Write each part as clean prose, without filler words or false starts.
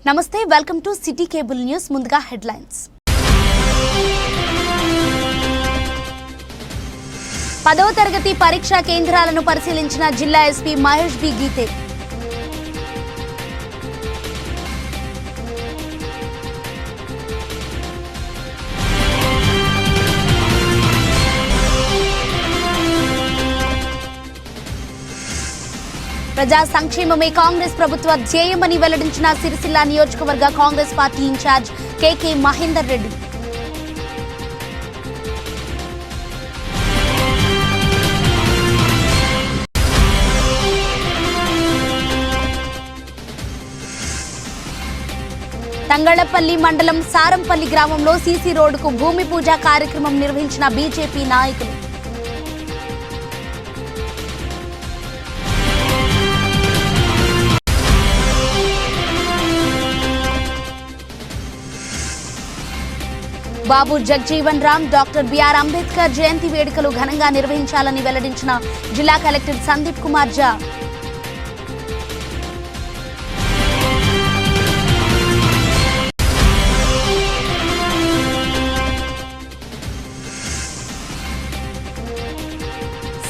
నమస్తే, welcome to city cable news. ముందుగా headlines. 10వ తరగతి పరీక్షా కేంద్రాలను పరిశీలించిన జిల్లా ఎస్పీ మహేష్ బి గీతే. ప్రజా సంక్షేమమే కాంగ్రెస్ ప్రభుత్వ ధ్యేయమని వెల్లడించిన సిరిసిల్ల నియోజకవర్గ కాంగ్రెస్ పార్టీ ఇన్ఛార్జ్ కేకే మహేందర్ రెడ్డి. తంగళ్లపల్లి మండలం సారంపల్లి గ్రామంలో సీసీ రోడ్డుకు భూమి పూజ కార్యక్రమం నిర్వహించిన బీజేపీ నాయకులు. బాబు జగ్జీవన్ రామ్, డాక్టర్ బిఆర్ అంబేద్కర్ జయంతి వేడుకలు ఘనంగా నిర్వహించాలని వెల్లడించిన జిల్లా కలెక్టర్ సందీప్ కుమార్ ఝా.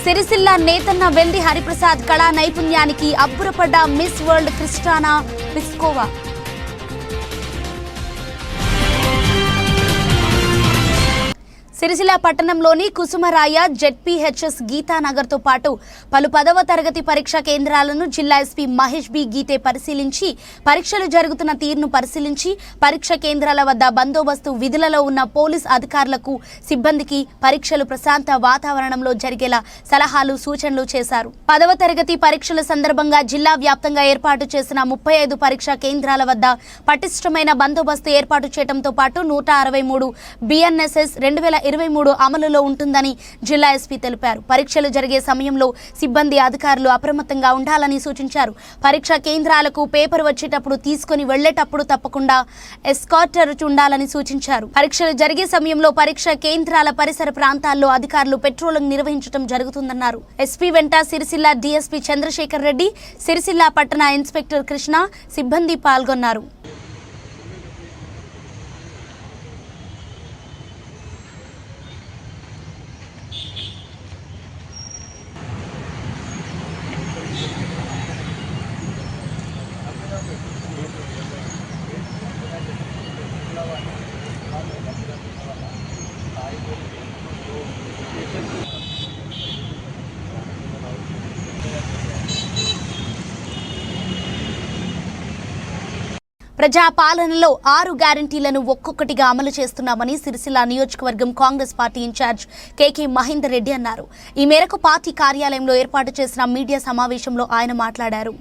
సిరిసిల్ల నేతన్న వెల్ది హరిప్రసాద్ కళా నైపుణ్యానికి అబ్బురపడ్డ మిస్ వరల్డ్ క్రిస్టానా పిస్కోవా. సిరిసిల్ల పట్టణంలోని కుసుమరాయ జెడ్పీహెచ్ఎస్ గీతానగర్తో పాటు పలు 10వ తరగతి పరీక్షా కేంద్రాలను జిల్లా ఎస్పీ మహేష్ బి గీతే పరిశీలించి పరీక్షలు జరుగుతున్న తీరును పరిశీలించి పరీక్షా కేంద్రాల వద్ద బందోబస్తు విధులలో ఉన్న పోలీస్ అధికారులకు సిబ్బందికి పరీక్షలు ప్రశాంత వాతావరణంలో జరిగేలా సలహాలు సూచనలు చేశారు. 10వ తరగతి పరీక్షల సందర్భంగా జిల్లా వ్యాప్తంగా ఏర్పాటు చేసిన 35 పరీక్షా కేంద్రాల వద్ద పటిష్టమైన బందోబస్తు ఏర్పాటు చేయడంతో పాటు 163 బిఎన్ఎస్ఎస్ 2023 అమలులో ఉంటుందని జిల్లా ఎస్పీ తెలిపారు. పరీక్షలు జరిగే సమయంలో సిబ్బంది అధికారులు అప్రమత్తంగా ఉండాలని సూచించారు. పరీక్షా కేంద్రాలకు పేపర్ వచ్చేటప్పుడు తీసుకుని వెళ్లేటప్పుడు తప్పకుండా ఎస్కార్టర్ ఉండాలని సూచించారు. పరీక్షలు జరిగే సమయంలో పరీక్షా కేంద్రాల పరిసర ప్రాంతాల్లో అధికారులు పెట్రోలింగ్ నిర్వహించడం జరుగుతుందన్నారు. ఎస్పీ వెంట సిరిసిల్ల డీఎస్పీ చంద్రశేఖర్ రెడ్డి, సిరిసిల్ల పట్టణ ఇన్స్పెక్టర్ కృష్ణ సిబ్బంది పాల్గొన్నారు. ప్రజా పాలనలో 6 గ్యారంటీలను ఒక్కొక్కటిగా అమలు చేస్తున్నామని సిరిసిల్ల నియోజకవర్గం కాంగ్రెస్ పార్టీ ఇన్ఛార్జ్ కేకే మహేందర్ రెడ్డి అన్నారు. ఈ మేరకు పార్టీ కార్యాలయంలో ఏర్పాటు చేసిన మీడియా సమావేశంలో ఆయన మాట్లాడారు.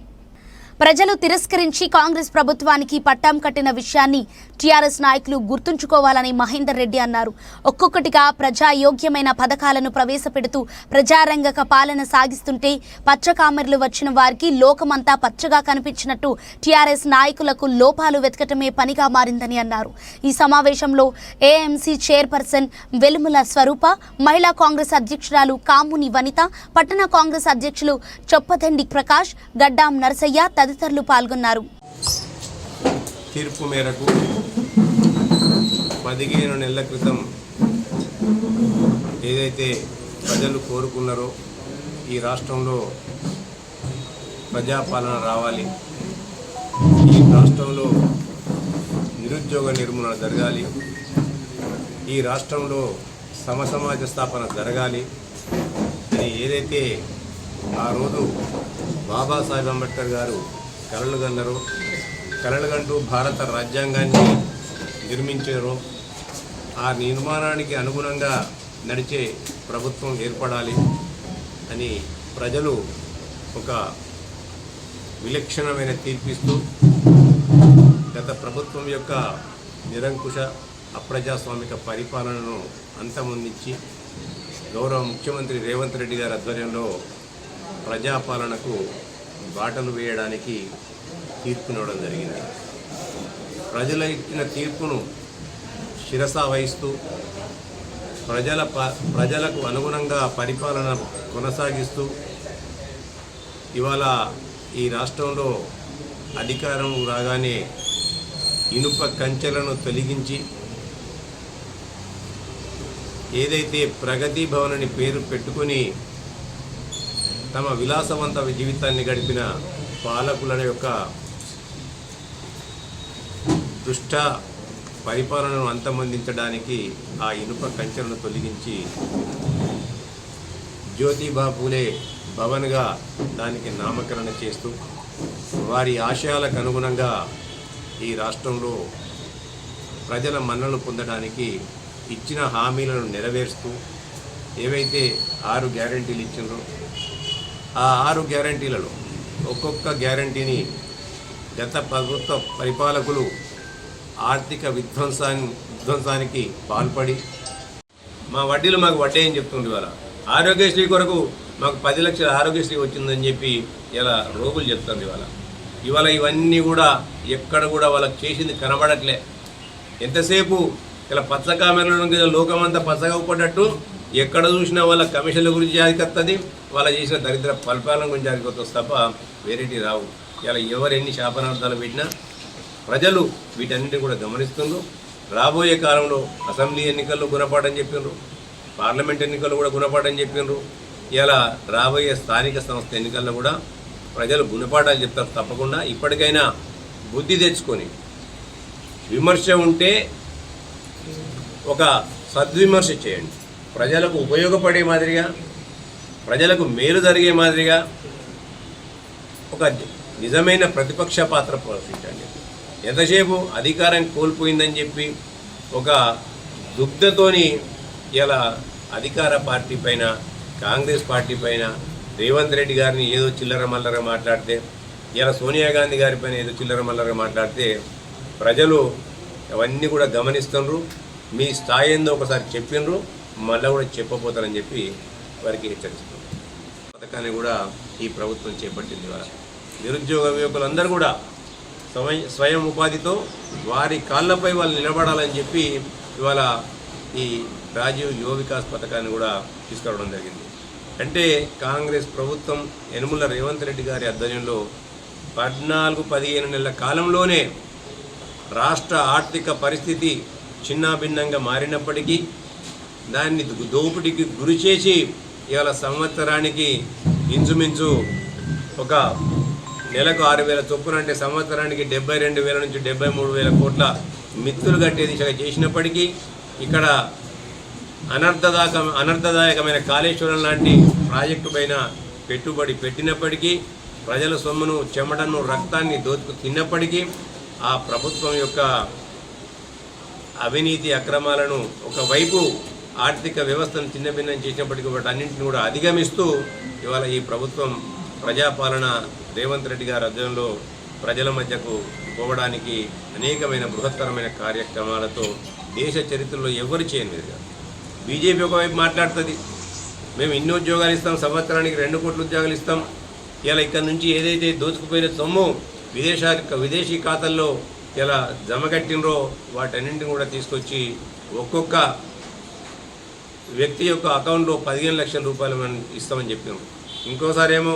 ప్రజలు తిరస్కరించి కాంగ్రెస్ ప్రభుత్వానికి పట్టాం కట్టిన విషయాన్ని టీఆర్ఎస్ నాయకులు గుర్తుంచుకోవాలని మహేందర్ రెడ్డి అన్నారు. ఒక్కొక్కటిగా ప్రజాయోగ్యమైన పథకాలను ప్రవేశపెడుతూ ప్రజారంగక పాలన సాగిస్తుంటే పచ్చకామెర్లు వచ్చిన వారికి లోకమంతా పచ్చగా కనిపించినట్టు టీఆర్ఎస్ నాయకులకు లోపాలు వెతకటమే పనిగా మారిందని అన్నారు. ఈ సమావేశంలో ఏఎంసీ చైర్పర్సన్ వెలుముల స్వరూప, మహిళా కాంగ్రెస్ అధ్యక్షురాలు కాముని వనిత, పట్టణ కాంగ్రెస్ అధ్యక్షులు చొప్పదండి ప్రకాష్, గడ్డాం నరసయ్య తదితరులు పాల్గొన్నారు. తీర్పు మేరకు 15 నెలల క్రితం ఏదైతే ప్రజలు కోరుకున్నారో ఈ రాష్ట్రంలో ప్రజాపాలన రావాలి, ఈ రాష్ట్రంలో నిరుద్యోగ నిర్మూలన జరగాలి, ఈ రాష్ట్రంలో సమసమాజ స్థాపన జరగాలి అని ఏదైతే ఆ రోజు బాబాసాహెబ్ అంబేద్కర్ గారు కలలుగంటూ భారత రాజ్యాంగాన్ని నిర్మించారో ఆ నిర్మాణానికి అనుగుణంగా నడిచే ప్రభుత్వం ఏర్పడాలి అని ప్రజలు ఒక విలక్షణమైన తీర్పిస్తూ గత ప్రభుత్వం యొక్క నిరంకుశ అప్రజాస్వామిక పరిపాలనను అంతమొందించి గౌరవ ముఖ్యమంత్రి రేవంత్ రెడ్డి గారి ఆధ్వర్యంలో ప్రజాపాలనకు బాటలు వేయడానికి తీర్పునివ్వడం జరిగింది. ప్రజల ఇచ్చిన తీర్పును శిరసా వహిస్తూ ప్రజలకు అనుగుణంగా పరిపాలన కొనసాగిస్తూ ఇవాళ ఈ రాష్ట్రంలో అధికారం రాగానే ఇనుప కంచెలను తొలగించి ఏదైతే ప్రగతి భవన్ అని పేరు పెట్టుకొని తమ విలాసవంత జీవితాన్ని గడిపిన పాలకుల యొక్క దుష్ట పరిపాలనను అంతమొందించడానికి ఆ ఇనుప కంచెలను తొలగించి జ్యోతిబా పూలే భవన్గా దానికి నామకరణ చేస్తూ వారి ఆశయాలకు అనుగుణంగా ఈ రాష్ట్రంలో ప్రజల మన్ననలు పొందడానికి ఇచ్చిన హామీలను నెరవేరుస్తూ ఏవైతే 6 గ్యారంటీలు ఇచ్చిండ్రో ఆ 6 గ్యారంటీలలో ఒక్కొక్క గ్యారంటీని గత ప్రభుత్వ పరిపాలకులు ఆర్థిక విధ్వంసానికి పాల్పడి మా వడ్డీలు మాకు వడ్డే అని చెప్తుంది. ఇవాళ ఆరోగ్యశ్రీ కొరకు మాకు 10 లక్షల ఆరోగ్యశ్రీ వచ్చిందని చెప్పి ఇలా రోగులు చెప్తుంది. ఇవాళ ఇవన్నీ కూడా ఎక్కడ కూడా వాళ్ళకి చేసింది కనబడట్లే. ఎంతసేపు ఇలా పచ్చ కామెరలో లోకమంతా పచ్చగా పడ్డట్టు ఎక్కడ చూసినా వాళ్ళ కమిషన్ల గురించి జారికొస్తుంది, వాళ్ళ చేసిన దరిద్ర పరిపాలన గురించి జారికొస్తుంది తప్ప వేరేటి రావు. ఇలా ఎవరు ఎన్ని శాపనార్థాలు పెట్టినా ప్రజలు వీటన్నిటిని కూడా గమనిస్తున్నారు. రాబోయే కాలంలో అసెంబ్లీ ఎన్నికల్లో గుణపాఠం చెప్పిండ్రు, పార్లమెంట్ ఎన్నికల్లో కూడా గుణపాఠం చెప్పిండ్రు. ఇలా రాబోయే స్థానిక సంస్థ ఎన్నికల్లో కూడా ప్రజలు గుణపాఠాలు చెప్తారు తప్పకుండా. ఇప్పటికైనా బుద్ధి తెచ్చుకొని విమర్శ ఉంటే ఒక సద్విమర్శ చేయండి. ప్రజలకు ఉపయోగపడే మాదిరిగా, ప్రజలకు మేలు జరిగే మాదిరిగా ఒక నిజమైన ప్రతిపక్ష పాత్ర పోషించండి. ఎంతసేపు అధికారం కోల్పోయిందని చెప్పి ఒక దుగ్ధతోని ఇలా అధికార పార్టీ పైన, కాంగ్రెస్ పార్టీ పైన, రేవంత్ రెడ్డి గారిని ఏదో చిల్లర మల్లరగా మాట్లాడితే, ఇలా సోనియా గాంధీ గారి పైన ఏదో చిల్లర మల్లరగా మాట్లాడితే ప్రజలు అవన్నీ కూడా గమనిస్తున్నారు. మీ స్థాయి ఏందో ఒకసారి చెప్పినరు, మళ్ళీ కూడా చెప్పబోతారని చెప్పి వారికి హెచ్చరిస్తున్నారు. పథకాన్ని కూడా ఈ ప్రభుత్వం చేపట్టింది. ఇవాళ నిరుద్యోగ యువకులందరూ కూడా స్వయం ఉపాధితో వారి కాళ్ళపై వాళ్ళు నిలబడాలని చెప్పి ఇవాళ ఈ రాజీవ్ యువ వికాస్ పథకాన్ని కూడా తీసుకురావడం జరిగింది. అంటే కాంగ్రెస్ ప్రభుత్వం యనుమల రేవంత్ రెడ్డి గారి ఆధ్వర్యంలో 14-15 నెలల కాలంలోనే రాష్ట్ర ఆర్థిక పరిస్థితి చిన్నాభిన్నంగా మారినప్పటికీ దాన్ని దోపిడీకి గురి చేసి ఇవాళ సంవత్సరానికి ఇంచుమించు ఒక నెలకు 6,000 చొప్పున, అంటే సంవత్సరానికి 72,000 నుంచి 73,000 కోట్ల మిత్తులు కట్టే దిశగా చేసినప్పటికీ, ఇక్కడ అనర్థదాయకమైన కాళేశ్వరం లాంటి ప్రాజెక్టు పైన పెట్టుబడి పెట్టినప్పటికీ, ప్రజల సొమ్మును, చెమటను, రక్తాన్ని దోచుకు తిన్నప్పటికీ ఆ ప్రభుత్వం యొక్క అవినీతి అక్రమాలను ఒకవైపు ఆర్థిక వ్యవస్థను చిన్నభిన్నం చేసినప్పటికీ వాటన్నింటిని కూడా అధిగమిస్తూ ఇవాళ ఈ ప్రభుత్వం ప్రజాపాలన రేవంత్ రెడ్డి గారి ఆధ్వర్యంలో ప్రజల మధ్యకు పోవడానికి అనేకమైన బృహత్తరమైన కార్యక్రమాలతో దేశ చరిత్రలో ఎవరు చేయని బీజేపీ ఒకవైపు మాట్లాడుతుంది, మేము ఇన్ని ఉద్యోగాలు ఇస్తాం, సంవత్సరానికి 2 కోట్ల ఉద్యోగాలు ఇస్తాం. ఇలా ఇక్కడ నుంచి ఏదైతే దోచుకుపోయిన సొమ్ము విదేశీ ఖాతాల్లో ఇలా జమ కట్టినరో వాటన్నింటిని కూడా తీసుకొచ్చి ఒక్కొక్క వ్యక్తి యొక్క అకౌంట్లో 15 లక్షల రూపాయలు మనం ఇస్తామని చెప్పినారు. ఇంకోసారి ఏమో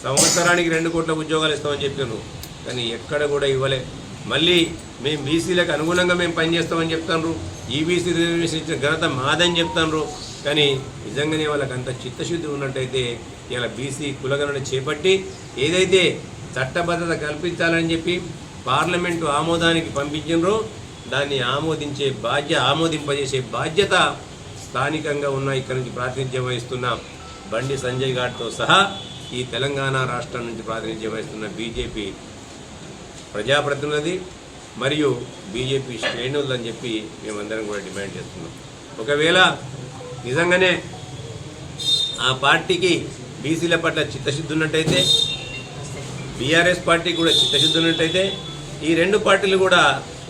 సంవత్సరానికి 2 కోట్ల ఉద్యోగాలు ఇస్తామని చెప్పినారు, కానీ ఎక్కడ కూడా ఇవ్వలే. మళ్ళీ మేము బీసీలకు అనుగుణంగా మేము పనిచేస్తామని చెప్తాను, ఈబీసీ రిజర్వేషన్ ఇచ్చిన ఘనత మాదని చెప్తాను. కానీ నిజంగానే వాళ్ళకి అంత చిత్తశుద్ధి ఉన్నట్టయితే ఇలా బీసీ కులగణన చేపట్టి ఏదైతే చట్టబద్ధత కల్పించాలని చెప్పి పార్లమెంటు ఆమోదానికి పంపించినరో దాన్ని ఆమోదింపజేసే బాధ్యత స్థానికంగా ఉన్న ఇక్కడి నుంచి ప్రాతినిధ్యం వహిస్తున్న బండి సంజయ్ గారితో సహా ఈ తెలంగాణ రాష్ట్రం నుంచి ప్రాతినిధ్యం వహిస్తున్న బీజేపీ ప్రజాప్రతినిధి మరియు బీజేపీ శ్రేణులని చెప్పి మేమందరం కూడా డిమాండ్ చేస్తున్నాం. ఒకవేళ నిజంగానే ఆ పార్టీకి బీసీల పట్ల చిత్తశుద్ధి ఉన్నట్టయితే, బీఆర్ఎస్ పార్టీకి కూడా చిత్తశుద్ధి ఉన్నట్టయితే, ఈ 2 పార్టీలు కూడా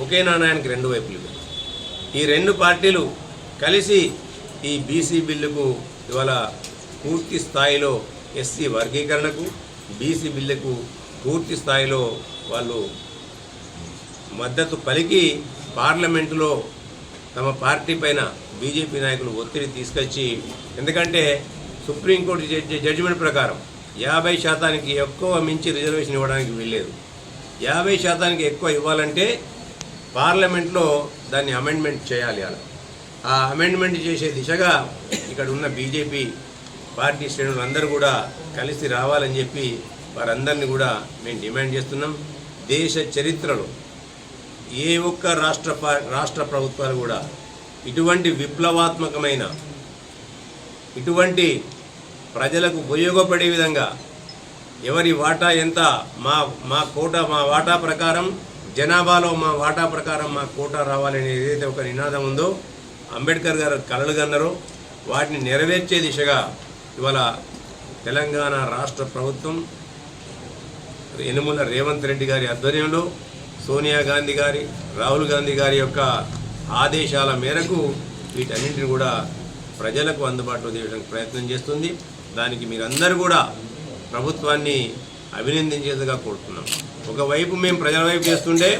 ఒకే నాణ్యానికి 2 వైపులు. ఈ 2 పార్టీలు కలిసి ఈ బీసీ బిల్లుకు ఇవాళ పూర్తి స్థాయిలో ఎస్సీ వర్గీకరణకు, బీసీ బిల్లుకు పూర్తి స్థాయిలో వాళ్ళు మద్దతు పలికి పార్లమెంటులో తమ పార్టీ పైన బీజేపీ నాయకులు ఒత్తిడి తీసుకొచ్చి, ఎందుకంటే సుప్రీంకోర్టు జడ్జిమెంట్ ప్రకారం 50% ఎక్కువ మించి రిజర్వేషన్ ఇవ్వడానికి వీల్లేదు. 50% ఎక్కువ ఇవ్వాలంటే పార్లమెంట్లో దాన్ని అమెండ్మెంట్ చేయాలి. అలా ఆ అమెండ్మెంట్ చేసే దిశగా ఇక్కడ ఉన్న బీజేపీ పార్టీ శ్రేణులు అందరూ కూడా కలిసి రావాలని చెప్పి వారందరినీ కూడా మేము డిమాండ్ చేస్తున్నాం. దేశ చరిత్రలో ఏ ఒక్క రాష్ట్ర ప్రభుత్వాలు కూడా ఇటువంటి విప్లవాత్మకమైన, ఇటువంటి ప్రజలకు ఉపయోగపడే విధంగా ఎవరి వాటా ఎంత, మా కోటా మా వాటా ప్రకారం, జనాభాలో మా వాటా ప్రకారం మా కోటా రావాలని ఏదైతే ఒక నినాదం ఉందో, అంబేద్కర్ గారు కలలు కన్నారో వాటిని నెరవేర్చే దిశగా ఇవాళ తెలంగాణ రాష్ట్ర ప్రభుత్వం యనుమల రేవంత్ రెడ్డి గారి ఆధ్వర్యంలో సోనియా గాంధీ గారి, రాహుల్ గాంధీ గారి యొక్క ఆదేశాల మేరకు వీటన్నింటిని కూడా ప్రజలకు అందుబాటులో తీయడానికి ప్రయత్నం చేస్తుంది. దానికి మీరందరూ కూడా ప్రభుత్వాన్ని అభినందించేదిగా కోరుతున్నాం. ఒకవైపు మేము ప్రజల వైపు చేస్తుంటే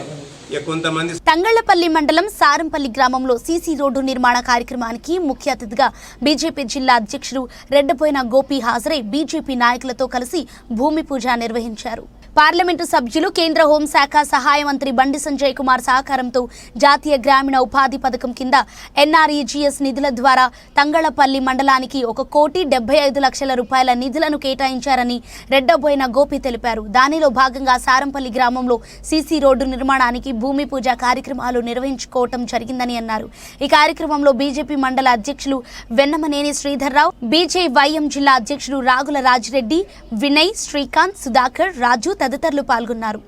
కొంతమంది. తంగళ్లపల్లి మండలం సారంపల్లి గ్రామంలో సీసీ రోడ్డు నిర్మాణ కార్యక్రమానికి ముఖ్య అతిథిగా బీజేపీ జిల్లా అధ్యక్షుడు రెడ్డబోయిన గోపి హాజరై బీజేపీ నాయకులతో కలిసి భూమి పూజ నిర్వహించారు. పార్లమెంటు సభ్యులు, కేంద్ర హోంశాఖ సహాయ మంత్రి బండి సంజయ్ కుమార్ సహకారంతో జాతీయ గ్రామీణ ఉపాధి పథకం కింద ఎన్ఆర్ఈజీఎస్ నిధుల ద్వారా తంగళ్లపల్లి మండలానికి 1,75,00,000 రూపాయల నిధులను కేటాయించారని రెడ్డబోయిన గోపి తెలిపారు. దానిలో భాగంగా సారంపల్లి గ్రామంలో సీసీ రోడ్డు నిర్మాణానికి భూమి పూజ కార్యక్రమాలు నిర్వహించుకోవటం జరిగిందని అన్నారు. ఈ కార్యక్రమంలో బీజేపీ మండల అధ్యక్షులు వెన్నమనేని శ్రీధర్రావు, బీజేవైఎం జిల్లా అధ్యక్షుడు రాగుల రాజిరెడ్డి, వినయ్, శ్రీకాంత్, సుధాకర్, రాజు తదితరులు పాల్గొన్నారు.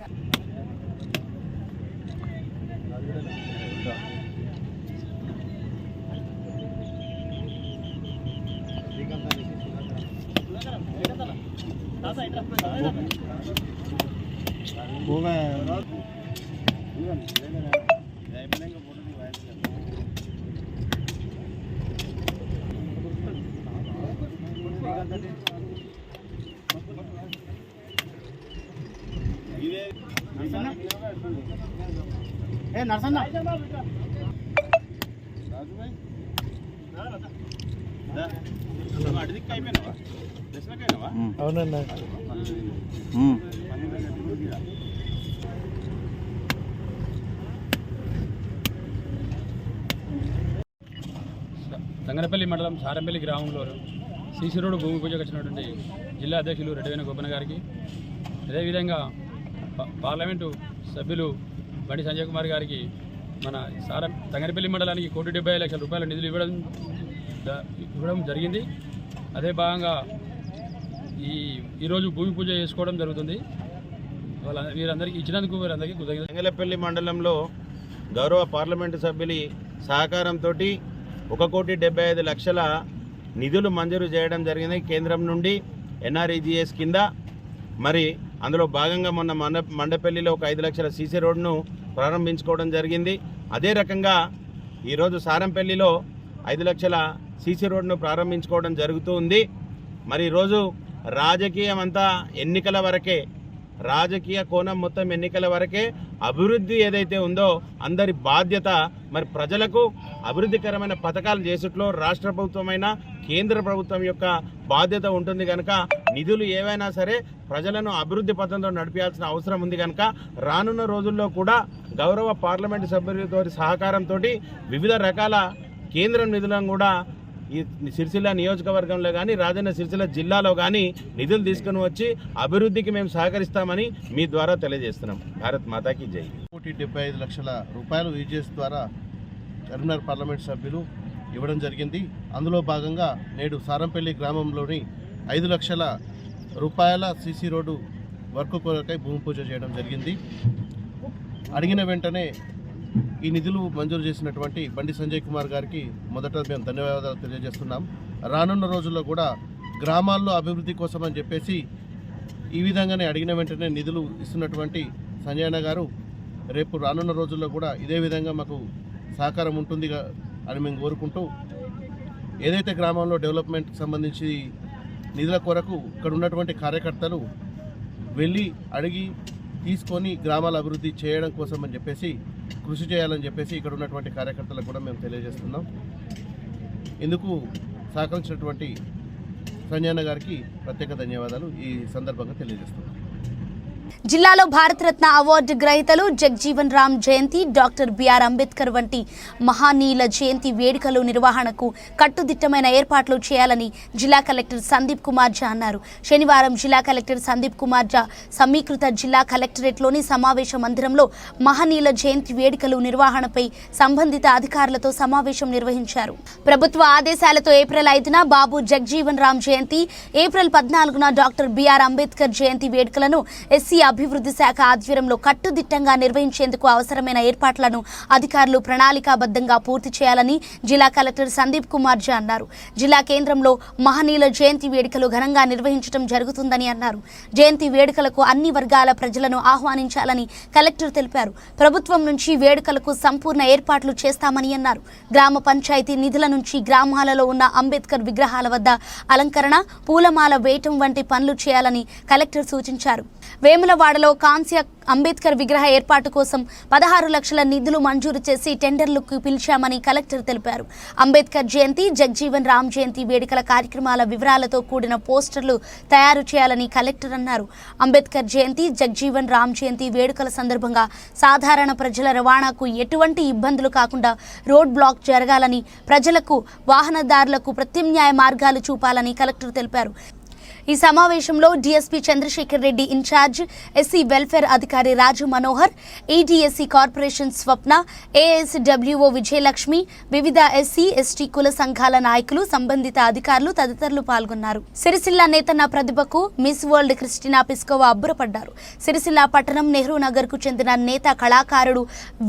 అవునన్నా తంగనపల్లి మండలం సారంపల్లి గ్రామంలో సీసీ రోడ్డు భూమి పూజకు వచ్చినటువంటి జిల్లా అధ్యక్షులు రెడ్డివేణ గోపన్న గారికి, అదేవిధంగా పార్లమెంటు సభ్యులు బండి సంజయ్ కుమార్ గారికి మన తంగనపల్లి మండలానికి 1,75,00,000 రూపాయల నిధులు ఇవ్వడం జరిగింది. అదే భాగంగా ఈరోజు భూమి పూజ చేసుకోవడం జరుగుతుంది. వీరందరికీ ఇచ్చినందుకు వీరందరికీ కృతజ్ఞతలు. తంగలపల్లి మండలంలో గౌరవ పార్లమెంటు సభ్యుల సహకారంతో 1,75,00,000 నిధులు మంజూరు చేయడం జరిగింది కేంద్రం నుండి ఎన్ఆర్ఈజీఎస్ కింద. మరి అందులో భాగంగా మొన్న మండపల్లిలో 5 లక్షల సీసీ రోడ్డును ప్రారంభించుకోవడం జరిగింది. అదే రకంగా ఈరోజు సారంపల్లిలో 5 లక్షల సీసీ రోడ్డును ప్రారంభించుకోవడం జరుగుతూ ఉంది. మరి ఈరోజు రాజకీయం అంతా ఎన్నికల వరకే, రాజకీయ కోణం మొత్తం ఎన్నికల వరకే. అభివృద్ధి ఏదైతే ఉందో అందరి బాధ్యత మరి ప్రజలకు అభివృద్ధికరమైన పథకాలు చేసుట్లో రాష్ట్ర ప్రభుత్వమైన కేంద్ర ప్రభుత్వం యొక్క బాధ్యత ఉంటుంది కనుక నిధులు ఏవైనా సరే ప్రజలను అభివృద్ధి పథంలో నడిపించాల్సిన అవసరం ఉంది కనుక రానున్న రోజుల్లో కూడా గౌరవ పార్లమెంటు సభ్యులతో సహకారంతో వివిధ రకాల కేంద్ర నిధులను కూడా ఈ సిరిసిల్ల నియోజకవర్గంలో కానీ రాజన్న సిరిసిల్ల జిల్లాలో కానీ నిధులు తీసుకుని వచ్చి అభివృద్ధికి మేము సహకరిస్తామని మీ ద్వారా తెలియజేస్తున్నాం. భారత్ మాతాకి జై. 1,75,00,000 రూపాయలు ఈజీఎస్ ద్వారా కరీంనగర్ పార్లమెంట్ సభ్యులు ఇవ్వడం జరిగింది. అందులో భాగంగా నేడు సారంపల్లి గ్రామంలోని 5 లక్షల రూపాయల సీసీ రోడ్డు వర్క్ కొరకై భూమి పూజ చేయడం జరిగింది. అడిగిన వెంటనే ఈ నిధులు మంజూరు చేసినటువంటి బండి సంజయ్ కుమార్ గారికి మొదట మేము ధన్యవాదాలు తెలియజేస్తున్నాం. రానున్న రోజుల్లో కూడా గ్రామాల్లో అభివృద్ధి కోసం అని చెప్పేసి ఈ విధంగానే అడిగిన వెంటనే నిధులు ఇస్తున్నటువంటి సంజయ్ అన్న గారు రేపు రానున్న రోజుల్లో కూడా ఇదే విధంగా మాకు సహకారం ఉంటుంది అని మేము కోరుకుంటూ, ఏదైతే గ్రామంలో డెవలప్మెంట్కి సంబంధించి నిధుల కొరకు ఇక్కడ ఉన్నటువంటి కార్యకర్తలు వెళ్ళి అడిగి తీసుకొని గ్రామాల అభివృద్ధి చేయడం కోసం అని చెప్పేసి కృషి చేయాలని చెప్పేసి ఇక్కడ ఉన్నటువంటి కార్యకర్తలకు కూడా మేము తెలియజేస్తున్నాం. ఇందుకు సహకరించినటువంటి సంజయ్ అన్న గారికి ప్రత్యేక ధన్యవాదాలు ఈ సందర్భంగా తెలియజేస్తున్నాం. జిల్లాలో భారతరత్న అవార్డు గ్రహీతలు జగ్జీవన్ రామ్ జయంతి, డాక్టర్ బిఆర్ అంబేద్కర్ వంటి మహానీయుల జయంతి వేడుకల నిర్వహణకు కట్టుదిట్టమైన ఏర్పాట్లు చేయాలని జిల్లా కలెక్టర్ సందీప్ కుమార్ ఝా అన్నారు. శనివారం జిల్లా కలెక్టర్ సందీప్ కుమార్ ఝా సమీకృత జిల్లా కలెక్టరేట్లోని సమావేశ మందిరంలో మహనీయుల జయంతి వేడుకలు నిర్వహణపై సంబంధిత అధికారులతో సమావేశం నిర్వహించారు. ప్రభుత్వ ఆదేశాలతో ఏప్రిల్ 5న బాబు జగ్జీవన్ రామ్ జయంతి, ఏప్రిల్ 14న డాక్టర్ బిఆర్ అంబేద్కర్ జయంతి వేడుకలను ఎస్సీ అభివృద్ధి శాఖ ఆధ్వర్యంలో కట్టుదిట్టంగా నిర్వహించేందుకు అవసరమైన ఏర్పాట్లను అధికారులు ప్రణాళికాబద్ధంగా పూర్తి చేయాలని జిల్లా కలెక్టర్ సందీప్ కుమార్ ఝా అన్నారు. జిల్లా కేంద్రంలో మహనీయుల జయంతి వేడుకలు ఘనంగా నిర్వహించడం జరుగుతుందని అన్నారు. జయంతి వేడుకలకు అన్ని వర్గాల ప్రజలను ఆహ్వానించాలని కలెక్టర్ తెలిపారు. ప్రభుత్వం నుంచి వేడుకలకు సంపూర్ణ ఏర్పాట్లు చేస్తామని అన్నారు. గ్రామ పంచాయతీ నిధుల నుంచి గ్రామాలలో ఉన్న అంబేద్కర్ విగ్రహాల వద్ద అలంకరణ, పూలమాల వేయటం వంటి పనులు చేయాలని కలెక్టర్ సూచించారు. వేములవాడలో కాంస్య అంబేద్కర్ విగ్రహ ఏర్పాటు కోసం 16 లక్షల నిధులు మంజూరు చేసి టెండర్లకు పిలిచామని కలెక్టర్ తెలిపారు. అంబేద్కర్ జయంతి, జగ్జీవన్ రామ్ జయంతి వేడుకల కార్యక్రమాల వివరాలతో కూడిన పోస్టర్లు తయారు చేయాలని కలెక్టర్ అన్నారు. అంబేద్కర్ జయంతి, జగ్జీవన్ రామ్ జయంతి వేడుకల సందర్భంగా సాధారణ ప్రజల రవాణాకు ఎటువంటి ఇబ్బందులు కాకుండా రోడ్ బ్లాక్ జరగాలని, ప్రజలకు వాహనదారులకు ప్రత్యామ్నాయ మార్గాలు చూపాలని కలెక్టర్ తెలిపారు. ఈ సమావేశంలో DSP Chandrashekar Reddy in charge, SC welfare అధికారి Raju Manohar, EDSC corporation Swapna, ASWO Vijayalakshmi, వివిధ ఎస్సీ ఎస్టీ కుల సంఘాల నాయకులు, సంబంధిత అధికారులు తదితరులు పాల్గొన్నారు. సిరిసిల్ల నేతన్న ప్రతిభకు మిస్ వరల్డ్ క్రిస్టినా పిస్కోవా అబ్బురపడ్డారు. సిరిసిల్ల పట్టణం నెహ్రూ నగర్ కు చెందిన నేత కళాకారుడు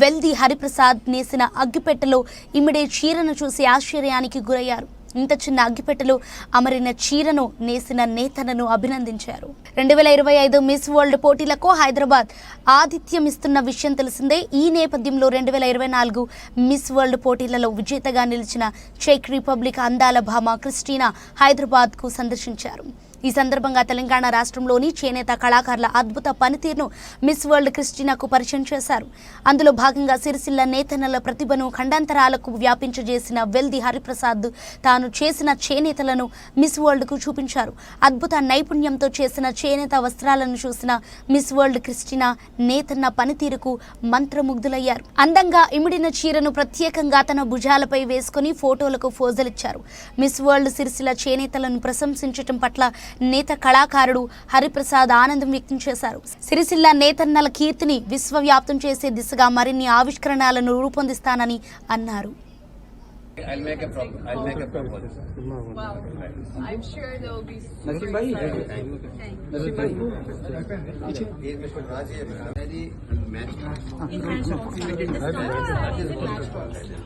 వెల్ది హరిప్రసాద్ నేసిన అగ్గిపెట్టెలో ఇమిడే చీరను చూసి ఆశ్చర్యానికి గురయ్యారు. ఇంత చిన్న అగ్గిపెట్టెలో అమరిన చీరను నేసిన నేతలను అభినందించారు. 2025 మిస్ వరల్డ్ పోటీలకు హైదరాబాద్ ఆతిథ్యమిస్తున్న విషయం తెలిసిందే. ఈ నేపథ్యంలో 2024 మిస్ వరల్డ్ పోటీలలో విజేతగా నిలిచిన చెక్ రిపబ్లిక్ అందాల భామ క్రిస్టినా హైదరాబాద్కు సందర్శించారు. ఈ సందర్భంగా తెలంగాణ రాష్ట్రంలోని చేనేత కళాకారుల అద్భుత పనితీరును మిస్ వరల్డ్ క్రిస్టినాకు పరిచయం చేశారు. అందులో భాగంగా సిరిసిల్ల నేతన్నల ప్రతిభను ఖండాంతరాలకు వ్యాపించజేసిన వెల్ది హరిప్రసాద్ తాను చేసిన చేనేతలను మిస్ వరల్డ్కు చూపించారు. అద్భుత నైపుణ్యంతో చేసిన చేనేత వస్త్రాలను చూసిన మిస్ వరల్డ్ క్రిస్టినా నేతన్న పనితీరుకు మంత్రముగ్ధులయ్యారు. అందంగా ఇమిడిన చీరను ప్రత్యేకంగా తన భుజాలపై వేసుకుని ఫోటోలకు ఫోజులిచ్చారు. మిస్ వరల్డ్ సిరిసిల్ల చేనేతలను ప్రశంసించడం పట్ల నేత కళాకారుడు హరిప్రసాద్ ఆనందం వ్యక్తం చేశారు. సిరిసిల్ల నేతన్నల కీర్తిని విశ్వవ్యాప్తం చేసే దిశగా మరిన్ని ఆవిష్కరణలను రూపొందిస్తానని అన్నారు. I'll make a proposal. Wow. I'm sure there will be Naseem bhai. Naseem bhai. He is Mr. Rajiv. Ready and match.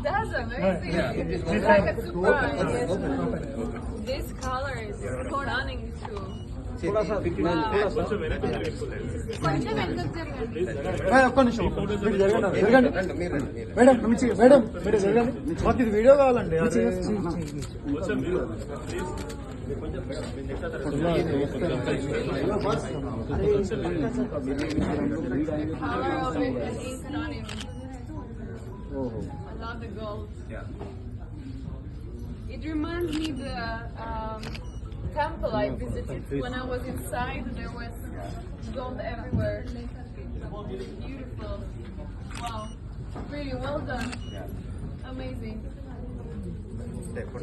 That's amazing. It's like a surprise. This color is stunning too. మాకు ఇది video కావాలండి. It reminds me the temple I visited. When I was inside, there was gold everywhere. Beautiful. Wow. Really well done. Amazing.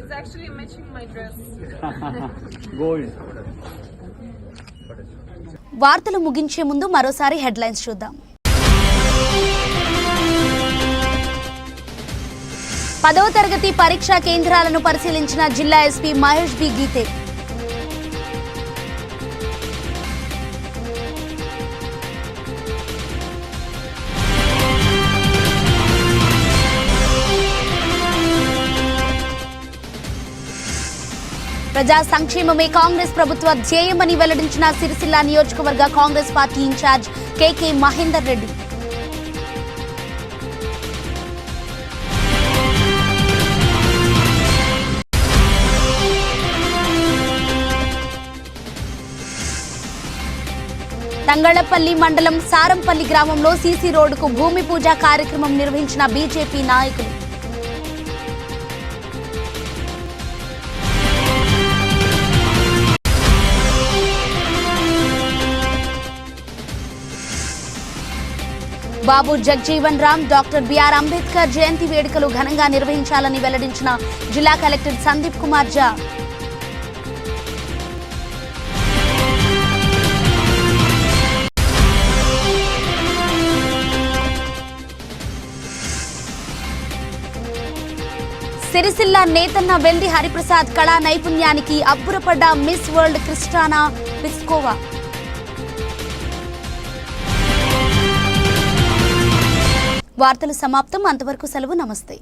It's actually matching my dress. Gold. వార్తలు ముగించే ముందు మరోసారి headlines చూద్దాం. 10వ తరగతి పరీక్షా కేంద్రాలను పరిశీలించిన జిల్లా ఎస్పీ మహేష్ బి గీతే. ప్రజా సంక్షేమమే కాంగ్రెస్ ప్రభుత్వ ధ్యేయమని వెల్లడించిన సిరిసిల్ల నియోజకవర్గ కాంగ్రెస్ పార్టీ ఇన్ఛార్జ్ కేకే మహేందర్ రెడ్డి. తంగళ్లపల్లి మండలం సారంపల్లి గ్రామంలో సీసీ రోడ్డుకు భూమి పూజ కార్యక్రమం నిర్వహించిన బీజేపీ నాయకులు. బాబు జగ్జీవన్ రామ్, డాక్టర్ బిఆర్ అంబేద్కర్ జయంతి వేడుకలు ఘనంగా నిర్వహించాలని వెల్లడించిన జిల్లా కలెక్టర్ సందీప్ కుమార్ ఝా. సిరిసిల్ల నేతన్న వెల్ది హరిప్రసాద్ కళా నైపుణ్యానికి అబ్బురపడ్డ మిస్ వరల్డ్ క్రిస్టానా పిస్కోవా. వార్తలు సమాప్తం. అంతవరకు సెలవు. నమస్తే.